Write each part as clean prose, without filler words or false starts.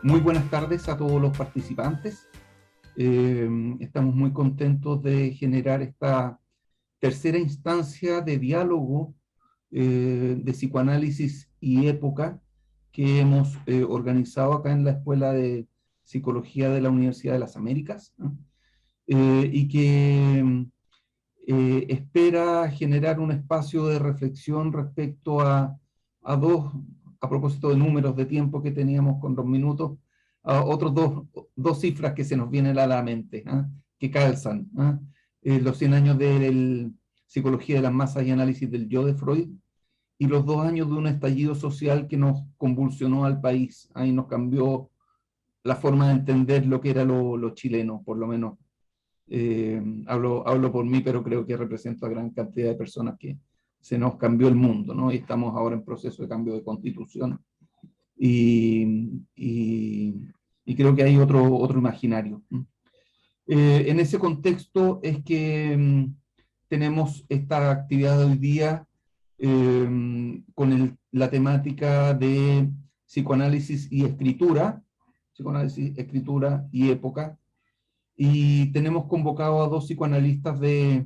Muy buenas tardes a todos los participantes. Estamos muy contentos de generar esta tercera instancia de diálogo de psicoanálisis y época que hemos organizado acá en la Escuela de Psicología de la Universidad de las Américas, ¿no? Y que espera generar un espacio de reflexión respecto a propósito de números de tiempo que teníamos con 2 minutos, a otros dos cifras que se nos vienen a la mente, que calzan. Los 100 años de Psicología de las Masas y Análisis del Yo de Freud, y los 2 años de un estallido social que nos convulsionó al país, y nos cambió la forma de entender lo que era lo chileno, por lo menos. Hablo por mí, pero creo que represento a gran cantidad de personas que se nos cambió el mundo, ¿no? Y estamos ahora en proceso de cambio de constitución. Y creo que hay otro imaginario. En ese contexto es que tenemos esta actividad de hoy día con la temática de psicoanálisis y escritura, psicoanálisis, escritura y época, y tenemos convocado a 2 psicoanalistas de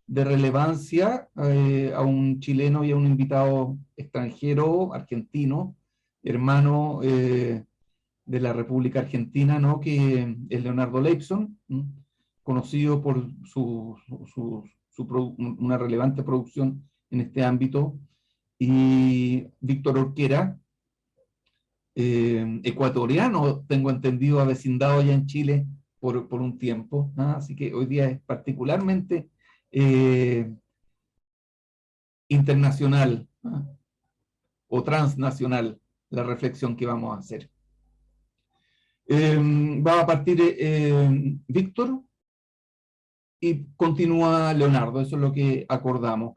relevancia, a un chileno y a un invitado extranjero, argentino, hermano de la República Argentina, ¿no? Que es Leonardo Leibson, conocido por una relevante producción en este ámbito, y Víctor Orquera, ecuatoriano, tengo entendido, avecindado allá en Chile por un tiempo, así que hoy día es particularmente internacional, o transnacional la reflexión que vamos a hacer. Va a partir Víctor y continúa Leonardo, eso es lo que acordamos.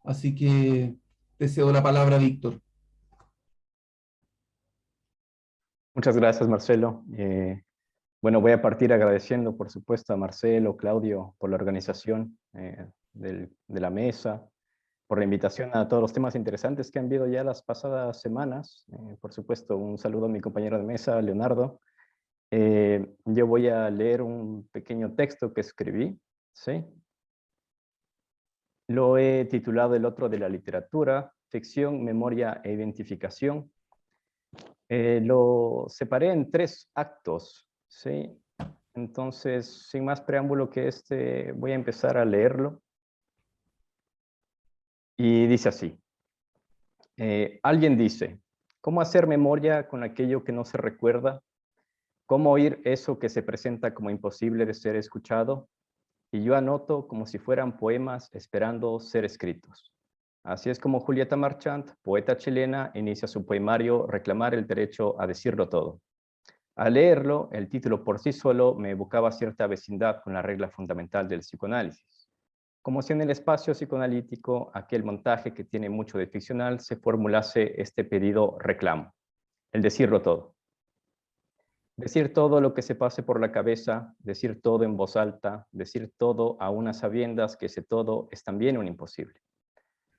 Así que te cedo la palabra, Víctor. Muchas gracias, Marcelo. Bueno, voy a partir agradeciendo, por supuesto, a Marcelo, Claudio, por la organización de la mesa, por la invitación a todos los temas interesantes que han habido ya las pasadas semanas. Por supuesto, un saludo a mi compañero de mesa, Leonardo. Yo voy a leer un pequeño texto que escribí, ¿sí? Lo he titulado El otro de la literatura, ficción, memoria e identificación. Lo separé en 3 actos, ¿sí? Entonces, sin más preámbulo que voy a empezar a leerlo. Y dice así. Alguien dice, ¿cómo hacer memoria con aquello que no se recuerda? ¿Cómo oír eso que se presenta como imposible de ser escuchado? Y yo anoto como si fueran poemas esperando ser escritos. Así es como Julieta Marchant, poeta chilena, inicia su poemario Reclamar el derecho a decirlo todo. Al leerlo, el título por sí solo me evocaba cierta vecindad con la regla fundamental del psicoanálisis. Como si en el espacio psicoanalítico, aquel montaje que tiene mucho de ficcional, se formulase este pedido reclamo, el decirlo todo. Decir todo lo que se pase por la cabeza, decir todo en voz alta, decir todo a unas sabiendas que ese todo es también un imposible.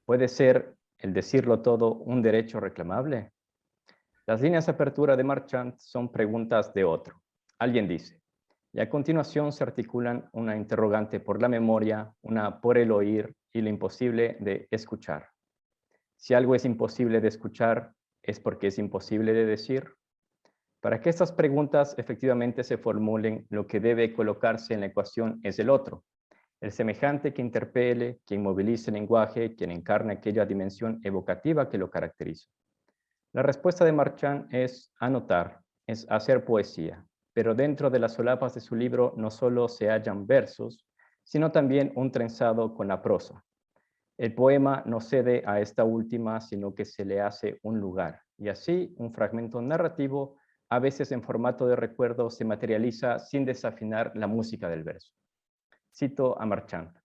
¿Puede ser el decirlo todo un derecho reclamable? Las líneas de apertura de Marchant son preguntas de otro. Alguien dice, y a continuación se articulan una interrogante por la memoria, una por el oír y lo imposible de escuchar. Si algo es imposible de escuchar, ¿es porque es imposible de decir? Para que estas preguntas efectivamente se formulen, lo que debe colocarse en la ecuación es el otro, el semejante que interpele, quien movilice el lenguaje, quien encarna aquella dimensión evocativa que lo caracteriza. La respuesta de Marchant es anotar, es hacer poesía, pero dentro de las solapas de su libro no solo se hallan versos, sino también un trenzado con la prosa. El poema no cede a esta última, sino que se le hace un lugar, y así un fragmento narrativo, a veces en formato de recuerdo, se materializa sin desafinar la música del verso. Cito a Marchant.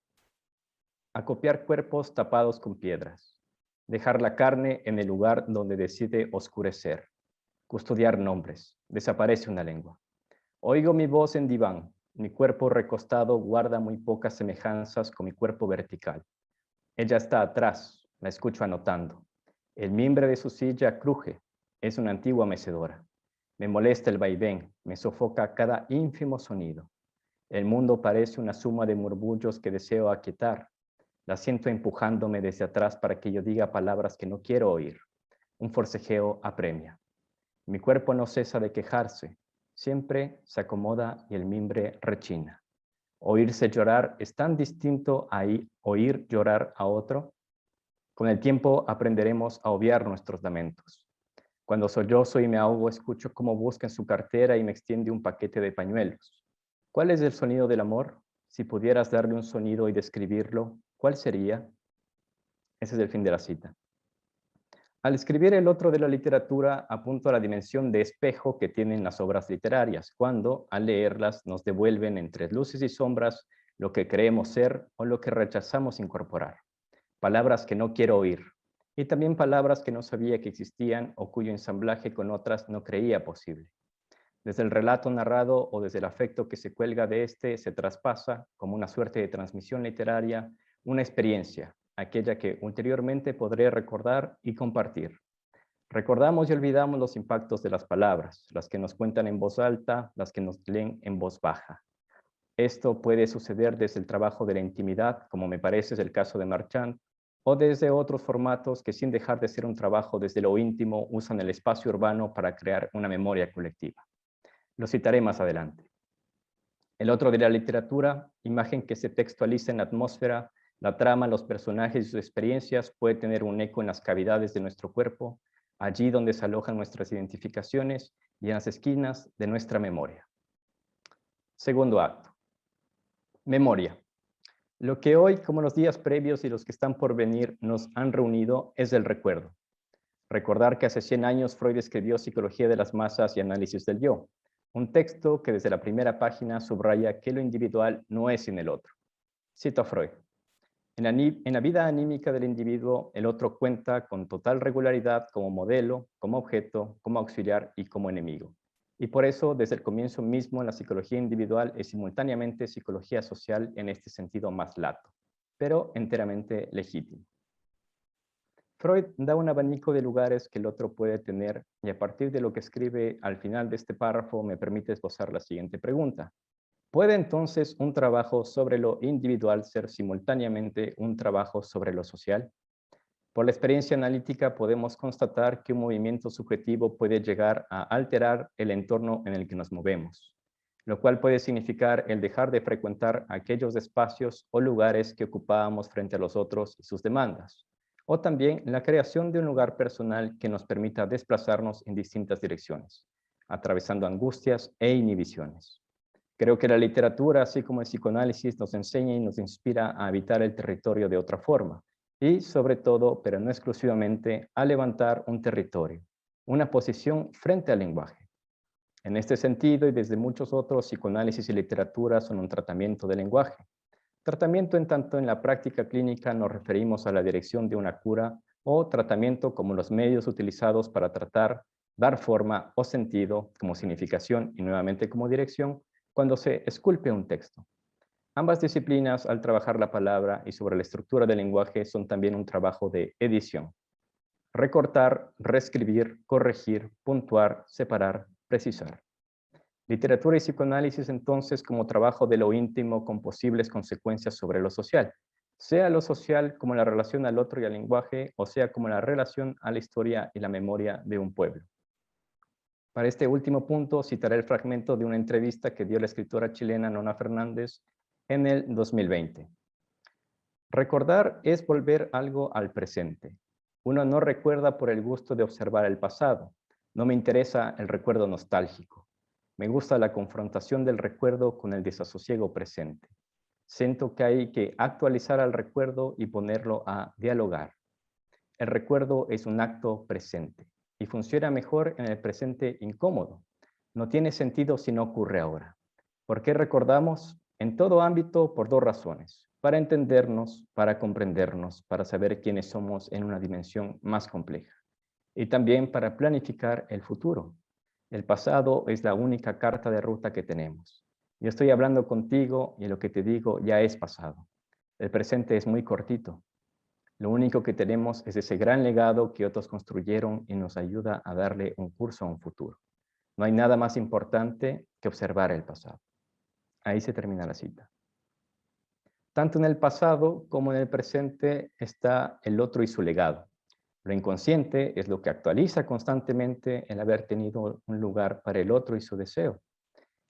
Acopiar cuerpos tapados con piedras. Dejar la carne en el lugar donde decide oscurecer. Custodiar nombres. Desaparece una lengua. Oigo mi voz en diván. Mi cuerpo recostado guarda muy pocas semejanzas con mi cuerpo vertical. Ella está atrás. La escucho anotando. El mimbre de su silla cruje. Es una antigua mecedora. Me molesta el vaivén, me sofoca cada ínfimo sonido. El mundo parece una suma de murmullos que deseo aquietar. La siento empujándome desde atrás para que yo diga palabras que no quiero oír. Un forcejeo apremia. Mi cuerpo no cesa de quejarse. Siempre se acomoda y el mimbre rechina. Oírse llorar es tan distinto a oír llorar a otro. Con el tiempo aprenderemos a obviar nuestros lamentos. Cuando sollozo y me ahogo, escucho cómo busca en su cartera y me extiende un paquete de pañuelos. ¿Cuál es el sonido del amor? Si pudieras darle un sonido y describirlo, ¿cuál sería? Ese es el fin de la cita. Al escribir el otro de la literatura, apunto a la dimensión de espejo que tienen las obras literarias, cuando, al leerlas, nos devuelven entre luces y sombras lo que creemos ser o lo que rechazamos incorporar. Palabras que no quiero oír, y también palabras que no sabía que existían o cuyo ensamblaje con otras no creía posible. Desde el relato narrado o desde el afecto que se cuelga de este, se traspasa, como una suerte de transmisión literaria, una experiencia, aquella que ulteriormente podré recordar y compartir. Recordamos y olvidamos los impactos de las palabras, las que nos cuentan en voz alta, las que nos leen en voz baja. Esto puede suceder desde el trabajo de la intimidad, como me parece es el caso de Marchand, o desde otros formatos que sin dejar de ser un trabajo desde lo íntimo usan el espacio urbano para crear una memoria colectiva. Lo citaré más adelante. El otro de la literatura, imagen que se textualiza en la atmósfera, la trama, los personajes y sus experiencias puede tener un eco en las cavidades de nuestro cuerpo, allí donde se alojan nuestras identificaciones y en las esquinas de nuestra memoria. Segundo acto. Memoria. Lo que hoy, como los días previos y los que están por venir, nos han reunido es el recuerdo. Recordar que hace 100 años Freud escribió Psicología de las Masas y Análisis del Yo, un texto que desde la primera página subraya que lo individual no es sin el otro. Cito a Freud. En la vida anímica del individuo, el otro cuenta con total regularidad como modelo, como objeto, como auxiliar y como enemigo. Y por eso, desde el comienzo mismo, la psicología individual es simultáneamente psicología social en este sentido más lato, pero enteramente legítimo. Freud da un abanico de lugares que el otro puede tener y a partir de lo que escribe al final de este párrafo me permite esbozar la siguiente pregunta. ¿Puede entonces un trabajo sobre lo individual ser simultáneamente un trabajo sobre lo social? Por la experiencia analítica podemos constatar que un movimiento subjetivo puede llegar a alterar el entorno en el que nos movemos, lo cual puede significar el dejar de frecuentar aquellos espacios o lugares que ocupábamos frente a los otros y sus demandas, o también la creación de un lugar personal que nos permita desplazarnos en distintas direcciones, atravesando angustias e inhibiciones. Creo que la literatura, así como el psicoanálisis, nos enseña y nos inspira a habitar el territorio de otra forma y, sobre todo, pero no exclusivamente, a levantar un territorio, una posición frente al lenguaje. En este sentido, y desde muchos otros, psicoanálisis y literatura son un tratamiento del lenguaje. Tratamiento en tanto en la práctica clínica nos referimos a la dirección de una cura o tratamiento como los medios utilizados para tratar, dar forma o sentido como significación y nuevamente como dirección cuando se esculpe un texto. Ambas disciplinas, al trabajar la palabra y sobre la estructura del lenguaje, son también un trabajo de edición. Recortar, reescribir, corregir, puntuar, separar, precisar. Literatura y psicoanálisis entonces como trabajo de lo íntimo con posibles consecuencias sobre lo social, sea lo social como la relación al otro y al lenguaje, o sea como la relación a la historia y la memoria de un pueblo. Para este último punto citaré el fragmento de una entrevista que dio la escritora chilena Nona Fernández en el 2020. Recordar es volver algo al presente. Uno no recuerda por el gusto de observar el pasado. No me interesa el recuerdo nostálgico. Me gusta la confrontación del recuerdo con el desasosiego presente. Siento que hay que actualizar al recuerdo y ponerlo a dialogar. El recuerdo es un acto presente y funciona mejor en el presente incómodo. No tiene sentido si no ocurre ahora. ¿Por qué recordamos? En todo ámbito por dos razones. Para entendernos, para comprendernos, para saber quiénes somos en una dimensión más compleja. Y también para planificar el futuro. El pasado es la única carta de ruta que tenemos. Yo estoy hablando contigo y lo que te digo ya es pasado. El presente es muy cortito. Lo único que tenemos es ese gran legado que otros construyeron y nos ayuda a darle un curso a un futuro. No hay nada más importante que observar el pasado. Ahí se termina la cita. Tanto en el pasado como en el presente está el otro y su legado. Lo inconsciente es lo que actualiza constantemente el haber tenido un lugar para el otro y su deseo.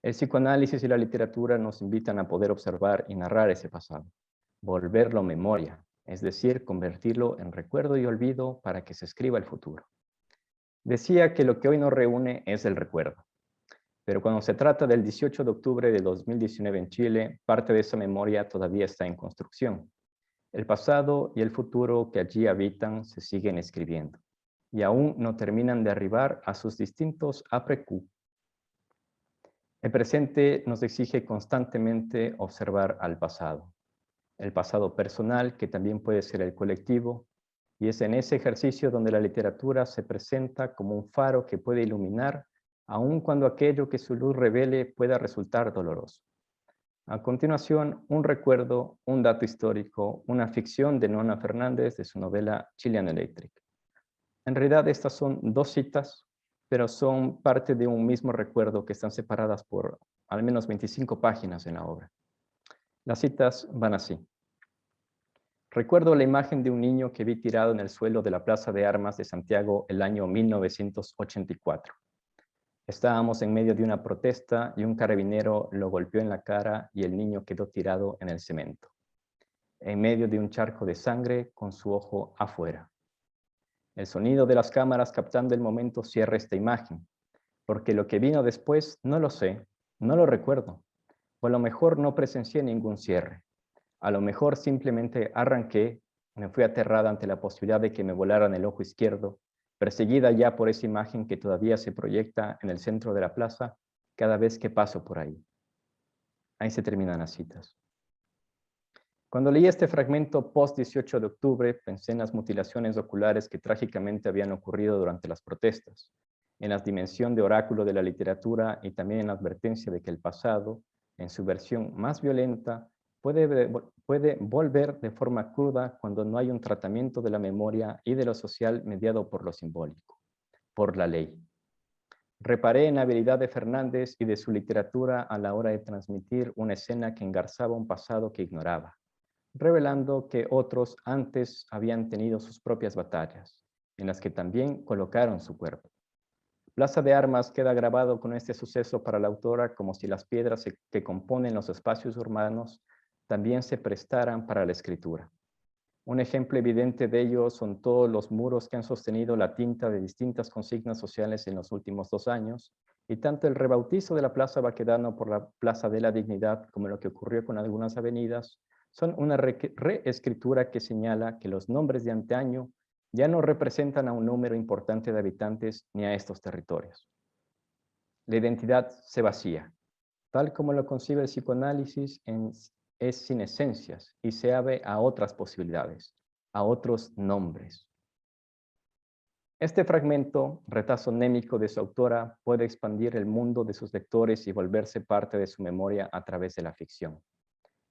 El psicoanálisis y la literatura nos invitan a poder observar y narrar ese pasado, volverlo memoria, es decir, convertirlo en recuerdo y olvido para que se escriba el futuro. Decía que lo que hoy nos reúne es el recuerdo, pero cuando se trata del 18 de octubre de 2019 en Chile, parte de esa memoria todavía está en construcción. El pasado y el futuro que allí habitan se siguen escribiendo y aún no terminan de arribar a sus distintos après-coup. El presente nos exige constantemente observar al pasado, el pasado personal que también puede ser el colectivo, y es en ese ejercicio donde la literatura se presenta como un faro que puede iluminar aun cuando aquello que su luz revele pueda resultar doloroso. A continuación, un recuerdo, un dato histórico, una ficción de Nona Fernández de su novela Chilean Electric. En realidad estas son dos citas, pero son parte de un mismo recuerdo que están separadas por al menos 25 páginas en la obra. Las citas van así. Recuerdo la imagen de un niño que vi tirado en el suelo de la Plaza de Armas de Santiago el año 1984. Estábamos en medio de una protesta y un carabinero lo golpeó en la cara y el niño quedó tirado en el cemento, en medio de un charco de sangre con su ojo afuera. El sonido de las cámaras captando el momento cierra esta imagen, porque lo que vino después no lo sé, no lo recuerdo, o a lo mejor no presencié ningún cierre. A lo mejor simplemente arranqué, me fui aterrada ante la posibilidad de que me volaran el ojo izquierdo, perseguida ya por esa imagen que todavía se proyecta en el centro de la plaza cada vez que paso por ahí. Ahí se terminan las citas. Cuando leí este fragmento post-18 de octubre, pensé en las mutilaciones oculares que trágicamente habían ocurrido durante las protestas, en la dimensión de oráculo de la literatura y también en la advertencia de que el pasado, en su versión más violenta, puede volver de forma cruda cuando no hay un tratamiento de la memoria y de lo social mediado por lo simbólico, por la ley. Reparé en la habilidad de Fernández y de su literatura a la hora de transmitir una escena que engarzaba un pasado que ignoraba, revelando que otros antes habían tenido sus propias batallas, en las que también colocaron su cuerpo. Plaza de Armas queda grabado con este suceso para la autora como si las piedras que componen los espacios urbanos también se prestaran para la escritura. Un ejemplo evidente de ello son todos los muros que han sostenido la tinta de distintas consignas sociales en los últimos 2 años, y tanto el rebautizo de la Plaza Baquedano por la Plaza de la Dignidad como lo que ocurrió con algunas avenidas son una reescritura que señala que los nombres de antaño ya no representan a un número importante de habitantes ni a estos territorios. La identidad se vacía, tal como lo concibe el psicoanálisis, es sin esencias y se abre a otras posibilidades, a otros nombres. Este fragmento, retazo némico de su autora, puede expandir el mundo de sus lectores y volverse parte de su memoria a través de la ficción.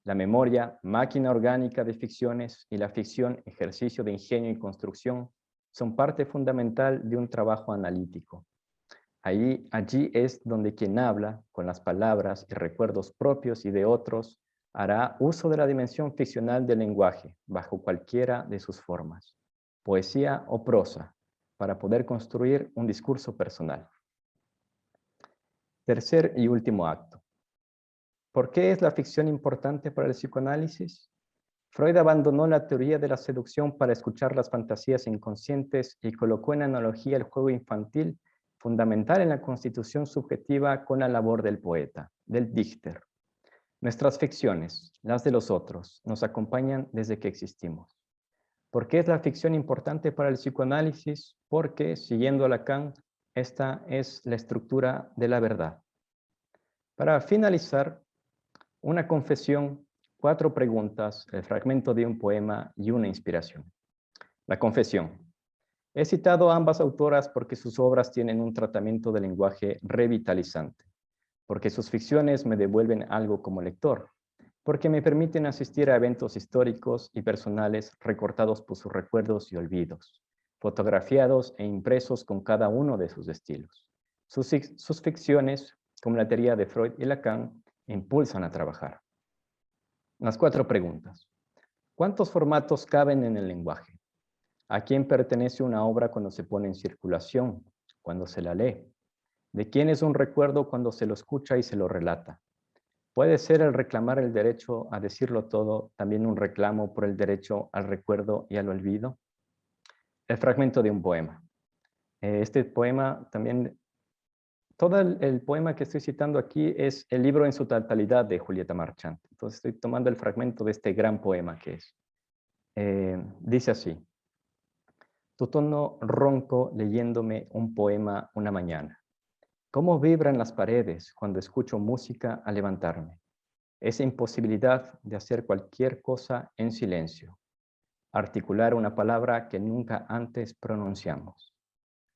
La memoria, máquina orgánica de ficciones, y la ficción, ejercicio de ingenio y construcción, son parte fundamental de un trabajo analítico. Allí es donde quien habla, con las palabras y recuerdos propios y de otros, hará uso de la dimensión ficcional del lenguaje, bajo cualquiera de sus formas, poesía o prosa, para poder construir un discurso personal. Tercer y último acto. ¿Por qué es la ficción importante para el psicoanálisis? Freud abandonó la teoría de la seducción para escuchar las fantasías inconscientes y colocó en analogía el juego infantil, fundamental en la constitución subjetiva, con la labor del poeta, del Dichter. Nuestras ficciones, las de los otros, nos acompañan desde que existimos. ¿Por qué es la ficción importante para el psicoanálisis? Porque, siguiendo a Lacan, esta es la estructura de la verdad. Para finalizar, una confesión, 4 preguntas, el fragmento de un poema y una inspiración. La confesión. He citado a ambas autoras porque sus obras tienen un tratamiento de lenguaje revitalizante, porque sus ficciones me devuelven algo como lector, porque me permiten asistir a eventos históricos y personales recortados por sus recuerdos y olvidos, fotografiados e impresos con cada uno de sus estilos, Sus ficciones, como la teoría de Freud y Lacan, impulsan a trabajar. Las 4 preguntas. ¿Cuántos formatos caben en el lenguaje? ¿A quién pertenece una obra cuando se pone en circulación, cuando se la lee? ¿De quién es un recuerdo cuando se lo escucha y se lo relata? ¿Puede ser el reclamar el derecho a decirlo todo también un reclamo por el derecho al recuerdo y al olvido? El fragmento de un poema. Este poema también, todo el poema que estoy citando aquí es el libro en su totalidad de Julieta Marchant. Entonces estoy tomando el fragmento de este gran poema que es. Dice así: tu tono ronco leyéndome un poema una mañana. ¿Cómo vibran las paredes cuando escucho música al levantarme? Esa imposibilidad de hacer cualquier cosa en silencio. Articular una palabra que nunca antes pronunciamos.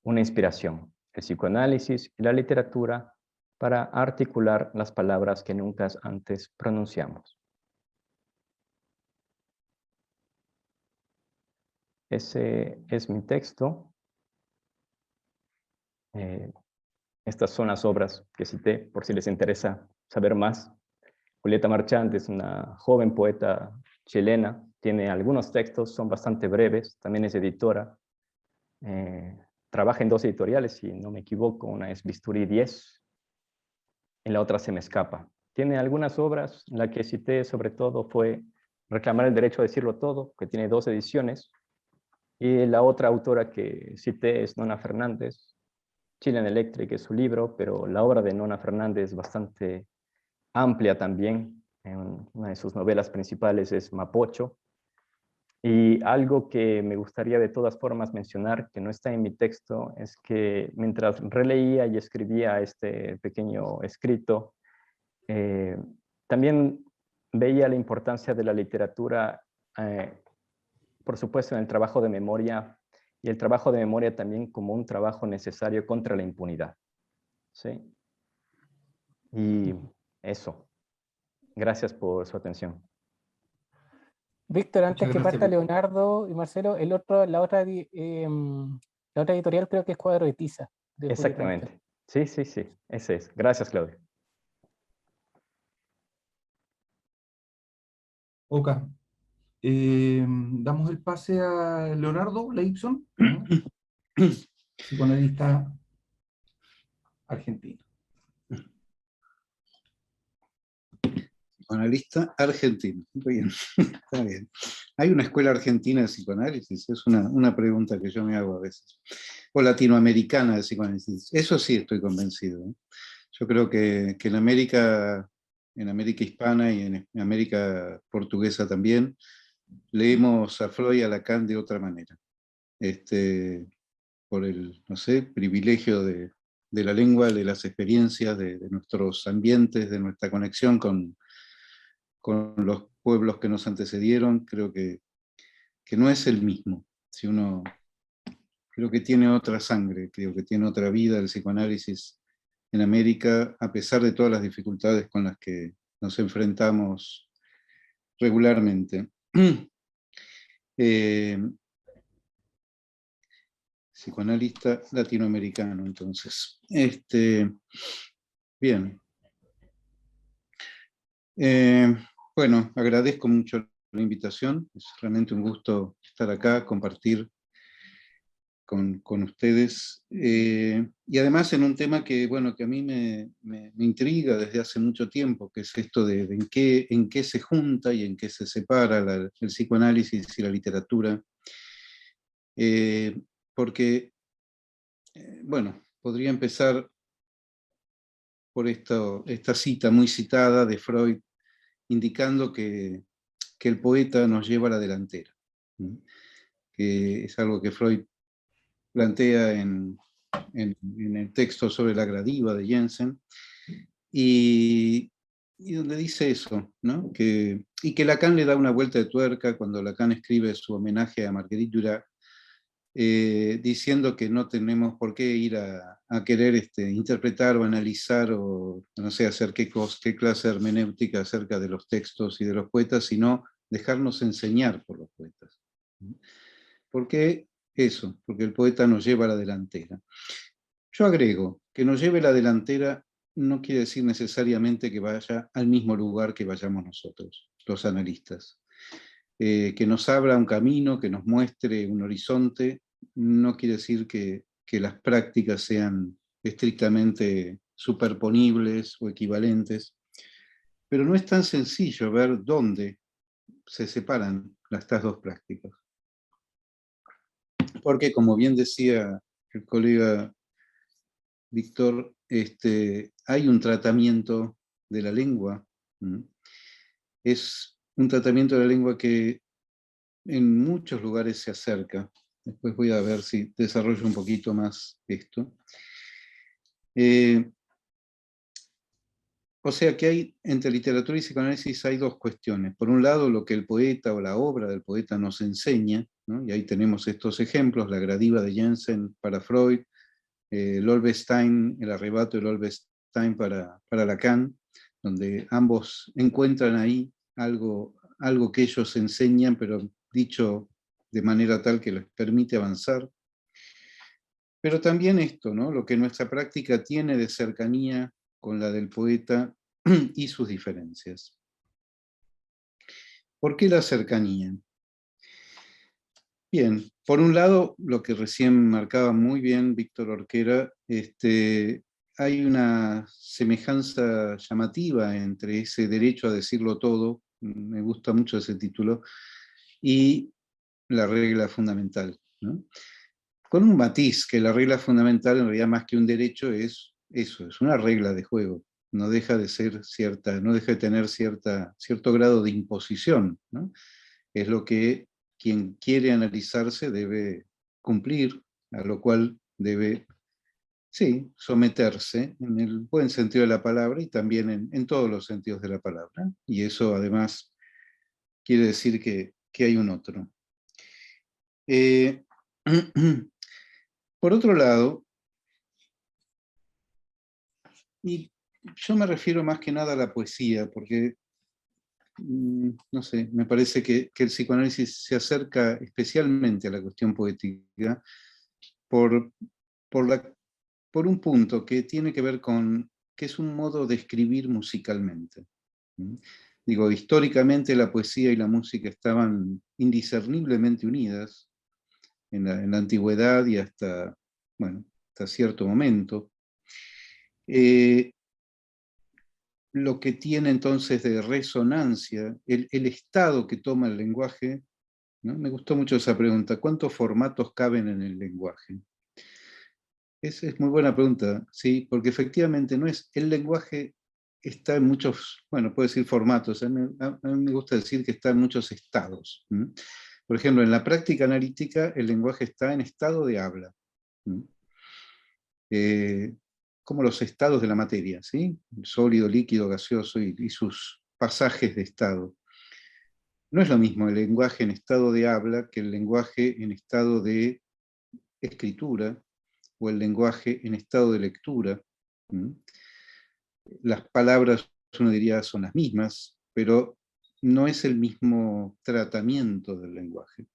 Una inspiración, el psicoanálisis y la literatura para articular las palabras que nunca antes pronunciamos. Ese es mi texto. Estas son las obras que cité, por si les interesa saber más. Julieta Marchant es una joven poeta chilena, tiene algunos textos, son bastante breves, también es editora. Trabaja en 2 editoriales, si no me equivoco, una es Bisturí 10, y la otra Se me escapa. Tiene algunas obras, la que cité sobre todo fue Reclamar el derecho a decirlo todo, que tiene 2 ediciones, y la otra autora que cité es Nona Fernández, Chilean Electric es su libro, pero la obra de Nona Fernández es bastante amplia también. Una de sus novelas principales es Mapocho. Y algo que me gustaría de todas formas mencionar, que no está en mi texto, es que mientras releía y escribía este pequeño escrito, también veía la importancia de la literatura, por supuesto, en el trabajo de memoria, y el trabajo de memoria también como un trabajo necesario contra la impunidad. ¿Sí? Y eso. Gracias por su atención. Víctor, antes Muchas que gracias, parta Víctor. Leonardo y Marcelo, la otra editorial creo que es Cuadro de Tiza. De Julieta Marchant. Exactamente. Sí, sí, sí. Ese es. Gracias, Claudio. Ok. Damos el pase a Leonardo Leibson, psicoanalista argentino. Psicoanalista argentino. Muy bien, está bien. ¿Hay una escuela argentina de psicoanálisis? Es una pregunta que yo me hago a veces. O latinoamericana de psicoanálisis. Eso sí estoy convencido. Yo creo que en América hispana y en América portuguesa también, leemos a Freud y a Lacan de otra manera. Por el, no sé, privilegio de la lengua, de las experiencias, de nuestros ambientes, de nuestra conexión con los pueblos que nos antecedieron, creo que no es el mismo. Si uno, creo que tiene otra sangre, creo que tiene otra vida el psicoanálisis en América, a pesar de todas las dificultades con las que nos enfrentamos regularmente. Psicoanalista latinoamericano, entonces. Bien. Bueno, agradezco mucho la invitación, es realmente un gusto estar acá, compartir con ustedes, y además en un tema que, bueno, que a mí me intriga desde hace mucho tiempo, que es esto de en qué se junta y en qué se separa el psicoanálisis y la literatura, porque, bueno, podría empezar por esta cita muy citada de Freud, indicando que el poeta nos lleva a la delantera, que es algo que Freud plantea en el texto sobre la gradiva de Jensen, y donde dice eso, ¿no? Y que Lacan le da una vuelta de tuerca cuando Lacan escribe su homenaje a Marguerite Duras, diciendo que no tenemos por qué ir a querer interpretar o analizar o no sé, hacer qué clase de hermenéutica acerca de los textos y de los poetas, sino dejarnos enseñar por los poetas. ¿Por qué eso? Porque el poeta nos lleva a la delantera. Yo agrego, que nos lleve la delantera no quiere decir necesariamente que vaya al mismo lugar que vayamos nosotros, los analistas. Que nos abra un camino, que nos muestre un horizonte, no quiere decir que las prácticas sean estrictamente superponibles o equivalentes, pero no es tan sencillo ver dónde se separan estas dos prácticas. Porque, como bien decía el colega Víctor, hay un tratamiento de la lengua. Es un tratamiento de la lengua que en muchos lugares se acerca. Después voy a ver si desarrollo un poquito más esto. O sea que hay, entre literatura y psicoanálisis hay dos cuestiones. Por un lado, lo que el poeta o la obra del poeta nos enseña, ¿no? Y ahí tenemos estos ejemplos, la gradiva de Jensen para Freud, el Olbestein, el arrebato del Olbestein para Lacan, donde ambos encuentran ahí algo que ellos enseñan, pero dicho de manera tal que les permite avanzar. Pero también esto, ¿no? Lo que nuestra práctica tiene de cercanía con la del poeta y sus diferencias. ¿Por qué la cercanía? Bien, por un lado, lo que recién marcaba muy bien Víctor Orquera, hay una semejanza llamativa entre ese derecho a decirlo todo, me gusta mucho ese título, y la regla fundamental, ¿no? Con un matiz, que la regla fundamental en realidad más que un derecho es eso, es una regla de juego, no deja de ser cierta, no deja de tener cierto grado de imposición, ¿no? Es lo que quien quiere analizarse debe cumplir, a lo cual debe, sí, someterse en el buen sentido de la palabra y también en todos los sentidos de la palabra. Y eso además quiere decir que hay un otro. Por otro lado, y yo me refiero más que nada a la poesía, porque, no sé, me parece que el psicoanálisis se acerca especialmente a la cuestión poética por un punto que tiene que ver con que es un modo de escribir musicalmente. Digo, históricamente la poesía y la música estaban indiscerniblemente unidas en la antigüedad y hasta cierto momento. Lo que tiene entonces de resonancia, el estado que toma el lenguaje, ¿no? Me gustó mucho esa pregunta, ¿cuántos formatos caben en el lenguaje? Esa es muy buena pregunta, sí, porque efectivamente no es, el lenguaje está en muchos, bueno, puedo decir formatos, a mí me gusta decir que está en muchos estados. Por ejemplo, en la práctica analítica el lenguaje está en estado de habla. Como los estados de la materia, ¿sí? Sólido, líquido, gaseoso y sus pasajes de estado. No es lo mismo el lenguaje en estado de habla que el lenguaje en estado de escritura o el lenguaje en estado de lectura. Las palabras, uno diría, son las mismas, pero no es el mismo tratamiento del lenguaje.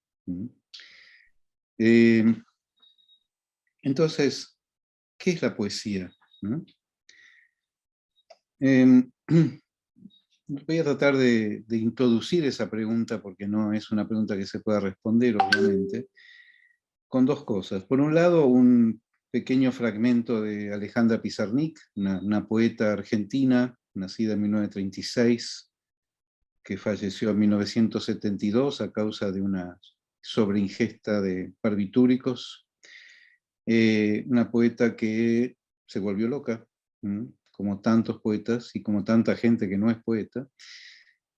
Entonces, ¿qué es la poesía? Voy a tratar de introducir esa pregunta, porque no es una pregunta que se pueda responder, obviamente, con dos cosas. Por un lado, un pequeño fragmento de Alejandra Pizarnik, una poeta argentina, nacida en 1936, que falleció en 1972 a causa de una sobreingesta de barbitúricos. Una poeta que se volvió loca, como tantos poetas y como tanta gente que no es poeta,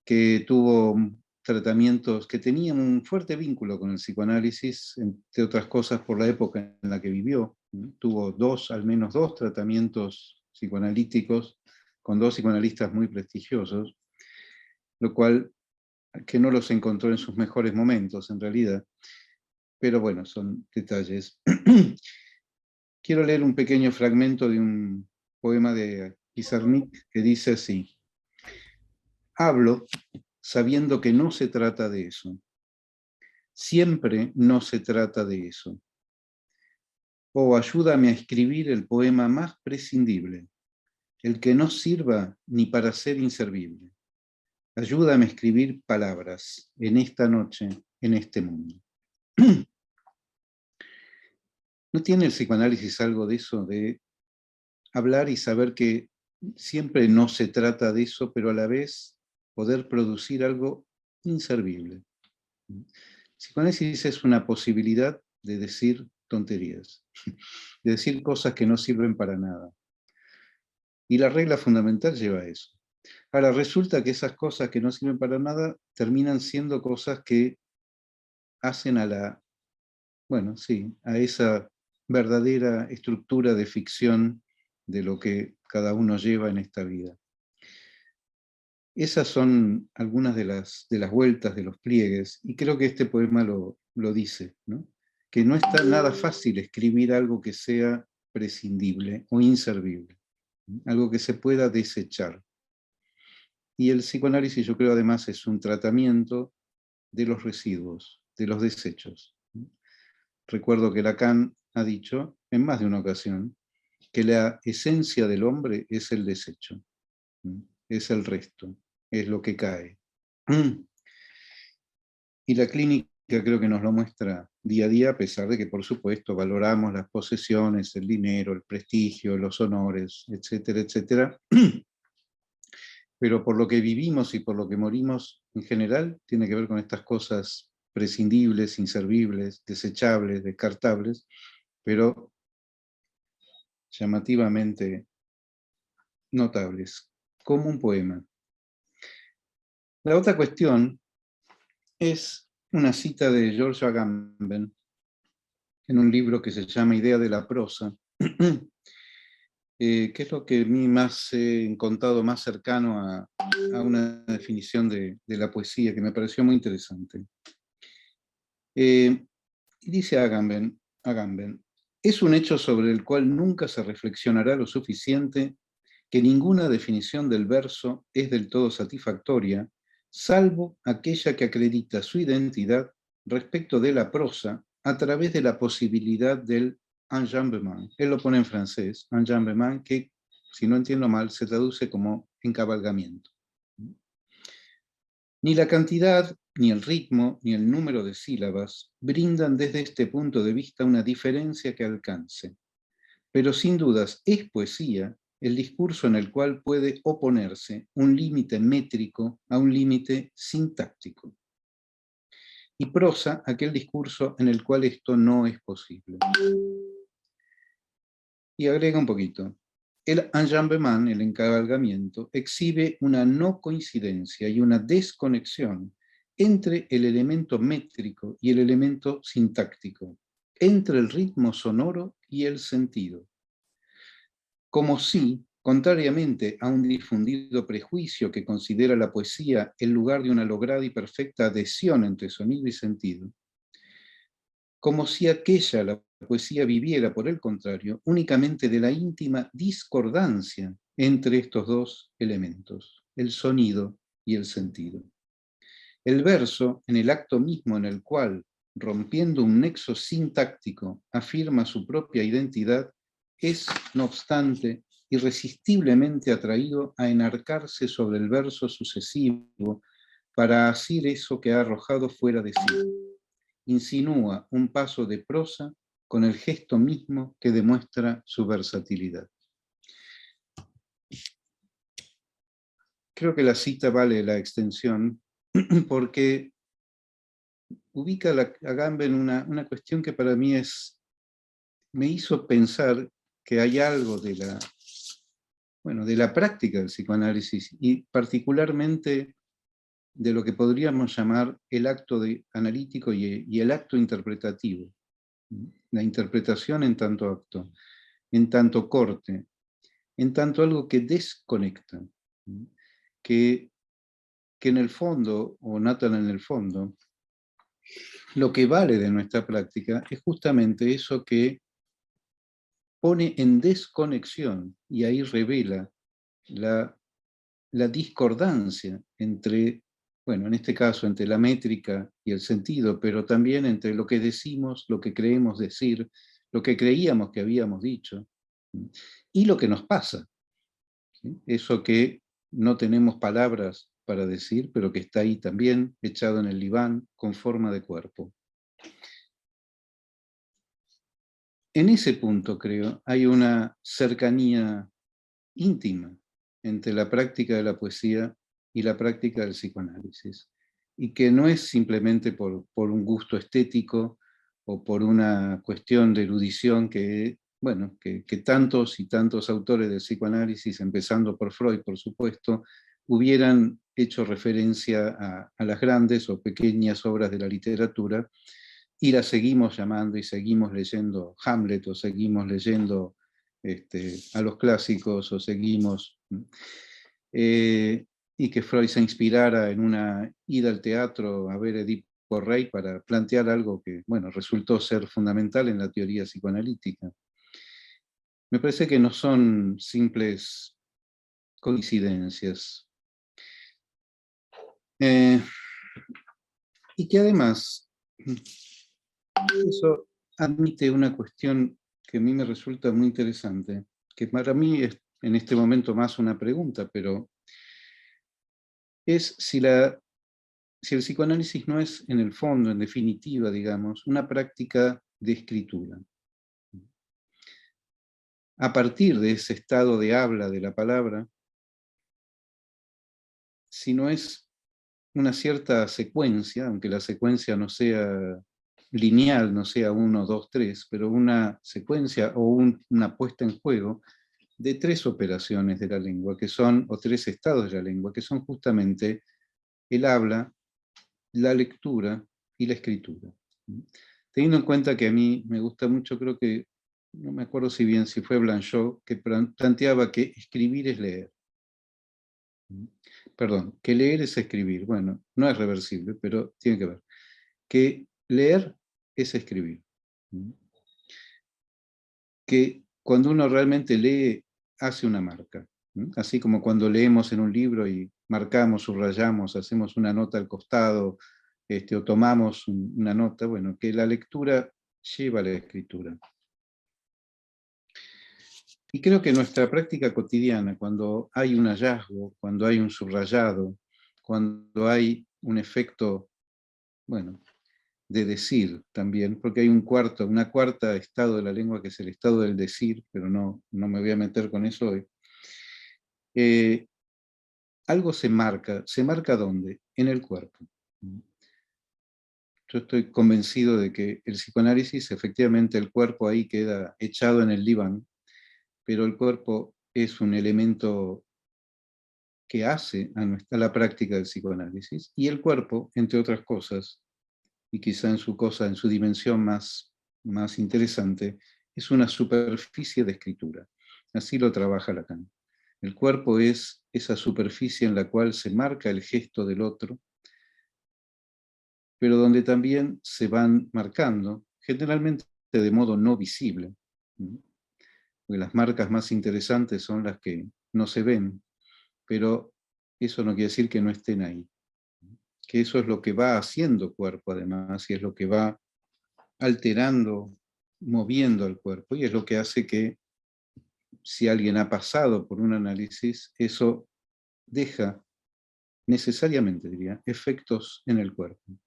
que tuvo tratamientos que tenían un fuerte vínculo con el psicoanálisis, entre otras cosas por la época en la que vivió. Tuvo al menos dos tratamientos psicoanalíticos con dos psicoanalistas muy prestigiosos, lo cual que no los encontró en sus mejores momentos en realidad, pero bueno, son detalles. Quiero leer un pequeño fragmento de un poema de Pizarnik que dice así: hablo sabiendo que no se trata de eso. Siempre no se trata de eso. Oh, ayúdame a escribir el poema más prescindible, el que no sirva ni para ser inservible. Ayúdame a escribir palabras en esta noche, en este mundo. ¿No tiene el psicoanálisis algo de eso, de hablar y saber que siempre no se trata de eso, pero a la vez poder producir algo inservible? El psicoanálisis es una posibilidad de decir tonterías, de decir cosas que no sirven para nada. Y la regla fundamental lleva a eso. Ahora, resulta que esas cosas que no sirven para nada terminan siendo cosas que hacen a la, bueno, sí, a esa verdadera estructura de ficción de lo que cada uno lleva en esta vida. Esas son algunas de las vueltas, de los pliegues, y creo que este poema lo dice, ¿no? Que no está nada fácil escribir algo que sea prescindible o inservible, algo que se pueda desechar. Y el psicoanálisis, yo creo, además es un tratamiento de los residuos, de los desechos. Recuerdo que Lacan ha dicho, en más de una ocasión, que la esencia del hombre es el desecho, es el resto, es lo que cae. Y la clínica creo que nos lo muestra día a día, a pesar de que, por supuesto, valoramos las posesiones, el dinero, el prestigio, los honores, etcétera, etcétera. Pero por lo que vivimos y por lo que morimos en general, tiene que ver con estas cosas prescindibles, inservibles, desechables, descartables, pero llamativamente notables, como un poema. La otra cuestión es una cita de George Agamben en un libro que se llama Idea de la prosa, que es lo que a mí más he encontrado más cercano a una definición de la poesía, que me pareció muy interesante. Y dice Agamben, es un hecho sobre el cual nunca se reflexionará lo suficiente que ninguna definición del verso es del todo satisfactoria, salvo aquella que acredita su identidad respecto de la prosa a través de la posibilidad del enjambement. Él lo pone en francés, enjambement, que, si no entiendo mal, se traduce como encabalgamiento. Ni la cantidad, ni el ritmo, ni el número de sílabas brindan desde este punto de vista una diferencia que alcance. Pero sin dudas es poesía el discurso en el cual puede oponerse un límite métrico a un límite sintáctico. Y prosa, aquel discurso en el cual esto no es posible. Y agrega un poquito. El enjambement, el encabalgamiento, exhibe una no coincidencia y una desconexión entre el elemento métrico y el elemento sintáctico, entre el ritmo sonoro y el sentido. Como si, contrariamente a un difundido prejuicio que considera la poesía el lugar de una lograda y perfecta adhesión entre sonido y sentido, como si aquella, la poesía, viviera, por el contrario, únicamente de la íntima discordancia entre estos dos elementos, el sonido y el sentido. El verso, en el acto mismo en el cual, rompiendo un nexo sintáctico, afirma su propia identidad, es, no obstante, irresistiblemente atraído a enarcarse sobre el verso sucesivo para asir eso que ha arrojado fuera de sí. Insinúa un paso de prosa con el gesto mismo que demuestra su versatilidad. Creo que la cita vale la extensión porque ubica a Agamben una cuestión que para mí me hizo pensar que hay algo de la práctica del psicoanálisis y particularmente de lo que podríamos llamar el acto analítico y el acto interpretativo. La interpretación en tanto acto, en tanto corte, en tanto algo que desconecta, que en el fondo, o Nathan en el fondo, lo que vale de nuestra práctica es justamente eso que pone en desconexión y ahí revela la discordancia entre, bueno, en este caso entre la métrica y el sentido, pero también entre lo que decimos, lo que creemos decir, lo que creíamos que habíamos dicho, y lo que nos pasa. ¿Sí? Eso que no tenemos palabras para decir, pero que está ahí también, echado en el diván, con forma de cuerpo. En ese punto, creo, hay una cercanía íntima entre la práctica de la poesía y la práctica del psicoanálisis, y que no es simplemente por un gusto estético o por una cuestión de erudición que, bueno, que tantos y tantos autores del psicoanálisis, empezando por Freud, por supuesto, hubieran hecho referencia a las grandes o pequeñas obras de la literatura, y las seguimos llamando y seguimos leyendo Hamlet, o seguimos leyendo a los clásicos, o seguimos... y que Freud se inspirara en una ida al teatro a ver Edipo Rey para plantear algo que, bueno, resultó ser fundamental en la teoría psicoanalítica. Me parece que no son simples coincidencias. Y que además, eso admite una cuestión que a mí me resulta muy interesante, que para mí es en este momento más una pregunta, pero es si el psicoanálisis no es en el fondo, en definitiva, digamos, una práctica de escritura. A partir de ese estado de habla de la palabra, si no es una cierta secuencia, aunque la secuencia no sea lineal, no sea 1, 2, 3, pero una secuencia o una puesta en juego de tres operaciones de la lengua, que son, o tres estados de la lengua, que son justamente el habla, la lectura y la escritura. Teniendo en cuenta que a mí me gusta mucho, creo que, no me acuerdo si bien si fue Blanchot, que planteaba que escribir es leer. Perdón, que leer es escribir. Bueno, no es reversible, pero tiene que ver. Que leer es escribir. Que cuando uno realmente lee, hace una marca. Así como cuando leemos en un libro y marcamos, subrayamos, hacemos una nota al costado, o tomamos una nota, bueno, que la lectura lleva a la escritura. Y creo que nuestra práctica cotidiana, cuando hay un hallazgo, cuando hay un subrayado, cuando hay un efecto, bueno, de decir también, porque hay una cuarta estado de la lengua que es el estado del decir, pero no me voy a meter con eso hoy. Algo se marca ¿dónde? En el cuerpo. Yo estoy convencido de que el psicoanálisis, efectivamente el cuerpo ahí queda echado en el diván, pero el cuerpo es un elemento que hace a la práctica del psicoanálisis, y el cuerpo, entre otras cosas, y quizá en su dimensión más interesante, es una superficie de escritura. Así lo trabaja Lacan. El cuerpo es esa superficie en la cual se marca el gesto del otro, pero donde también se van marcando, generalmente de modo no visible, porque las marcas más interesantes son las que no se ven, pero eso no quiere decir que no estén ahí, que eso es lo que va haciendo cuerpo además, y es lo que va alterando, moviendo al cuerpo, y es lo que hace que, si alguien ha pasado por un análisis, eso deja necesariamente, diría, efectos en el cuerpo.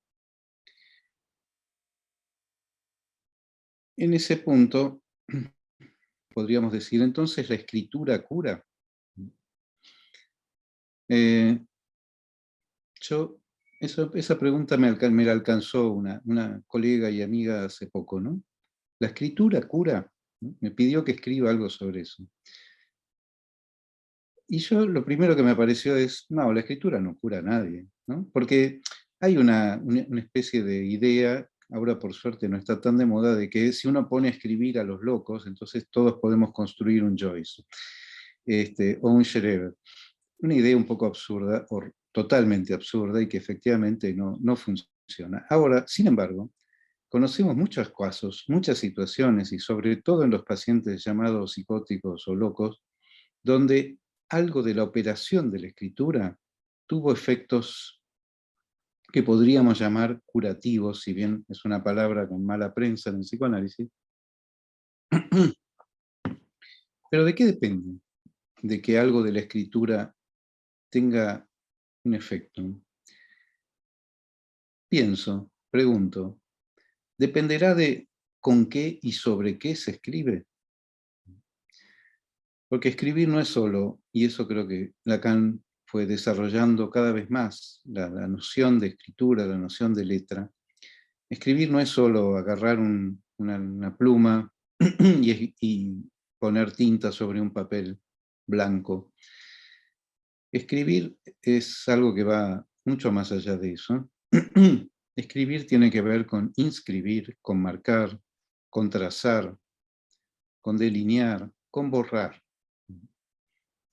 En ese punto, podríamos decir, entonces, ¿la escritura cura? Esa pregunta me la alcanzó una colega y amiga hace poco, ¿no? ¿La escritura cura? ¿No? Me pidió que escriba algo sobre eso. Y yo lo primero que me pareció es, no, la escritura no cura a nadie, ¿no? Porque hay una especie de idea, ahora por suerte no está tan de moda, de que si uno pone a escribir a los locos, entonces todos podemos construir un Joyce, o un Schreber. Una idea un poco absurda, o totalmente absurda, y que efectivamente no funciona. Ahora, sin embargo, conocemos muchos casos, muchas situaciones, y sobre todo en los pacientes llamados psicóticos o locos, donde algo de la operación de la escritura tuvo efectos que podríamos llamar curativos, si bien es una palabra con mala prensa en el psicoanálisis, Pero ¿de qué depende de que algo de la escritura tenga un efecto? Pienso, pregunto, ¿dependerá de con qué y sobre qué se escribe? Porque escribir no es solo, y eso creo que Lacan fue desarrollando cada vez más, la noción de escritura, la noción de letra. Escribir no es solo agarrar una pluma y poner tinta sobre un papel blanco. Escribir es algo que va mucho más allá de eso. Escribir tiene que ver con inscribir, con marcar, con trazar, con delinear, con borrar.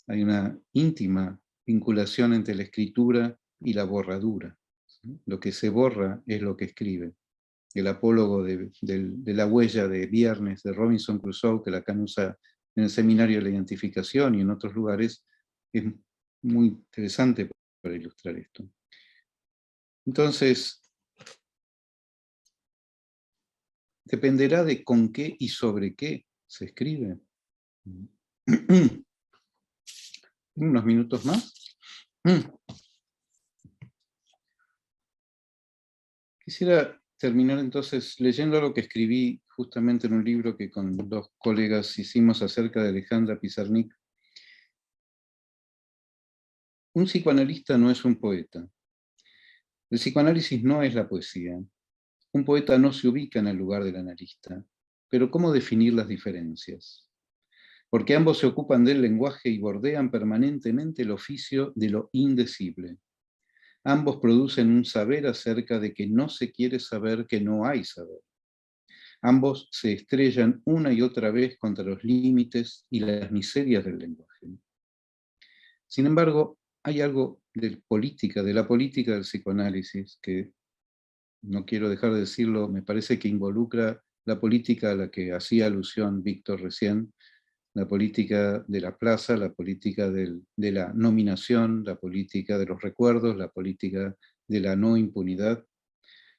Hay una íntima vinculación entre la escritura y la borradura. Lo que se borra es lo que escribe. El apólogo de la huella de Viernes de Robinson Crusoe, que Lacan usa en el Seminario de la Identificación y en otros lugares, es muy interesante para ilustrar esto. Entonces, dependerá de con qué y sobre qué se escribe. Unos minutos más. Quisiera terminar entonces leyendo algo que escribí justamente en un libro que con dos colegas hicimos acerca de Alejandra Pizarnik. Un psicoanalista no es un poeta. El psicoanálisis no es la poesía. Un poeta no se ubica en el lugar del analista. Pero ¿cómo definir las diferencias? Porque ambos se ocupan del lenguaje y bordean permanentemente el oficio de lo indecible. Ambos producen un saber acerca de que no se quiere saber que no hay saber. Ambos se estrellan una y otra vez contra los límites y las miserias del lenguaje. Sin embargo, hay algo de la política del psicoanálisis, que no quiero dejar de decirlo, me parece que involucra la política a la que hacía alusión Víctor recién, la política de la plaza, la política de la nominación, la política de los recuerdos, la política de la no impunidad.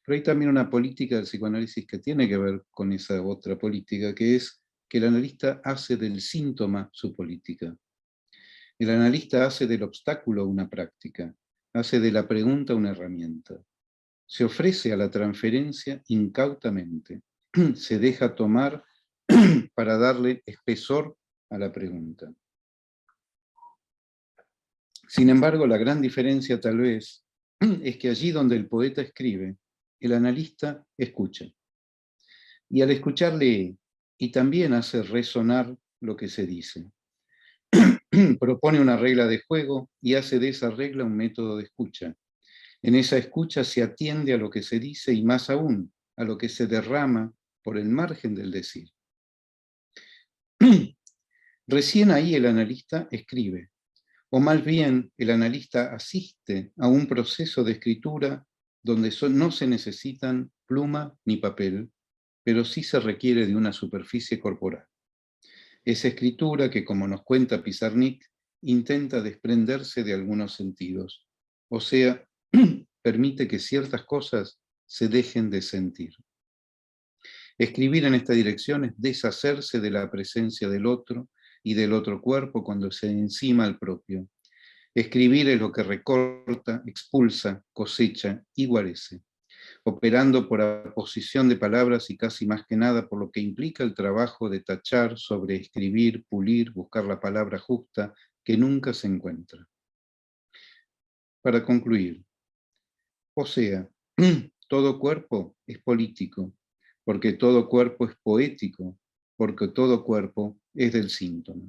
Pero hay también una política del psicoanálisis que tiene que ver con esa otra política, que es que el analista hace del síntoma su política. El analista hace del obstáculo una práctica, hace de la pregunta una herramienta. Se ofrece a la transferencia incautamente, se deja tomar para darle espesor a la pregunta. Sin embargo, la gran diferencia tal vez es que allí donde el poeta escribe, el analista escucha. Y al escuchar lee, y también hace resonar lo que se dice. Propone una regla de juego y hace de esa regla un método de escucha. En esa escucha se atiende a lo que se dice y más aún a lo que se derrama por el margen del decir. Recién ahí el analista escribe, o más bien el analista asiste a un proceso de escritura donde no se necesitan pluma ni papel, pero sí se requiere de una superficie corporal. Esa escritura que, como nos cuenta Pizarnik, intenta desprenderse de algunos sentidos, o sea, permite que ciertas cosas se dejen de sentir. Escribir en esta dirección es deshacerse de la presencia del otro y del otro cuerpo cuando se encima al propio. Escribir es lo que recorta, expulsa, cosecha y guarece, operando por aposición de palabras y casi más que nada por lo que implica el trabajo de tachar, sobreescribir, pulir, buscar la palabra justa que nunca se encuentra. Para concluir, o sea, todo cuerpo es político, porque todo cuerpo es poético, porque todo cuerpo es del síntoma.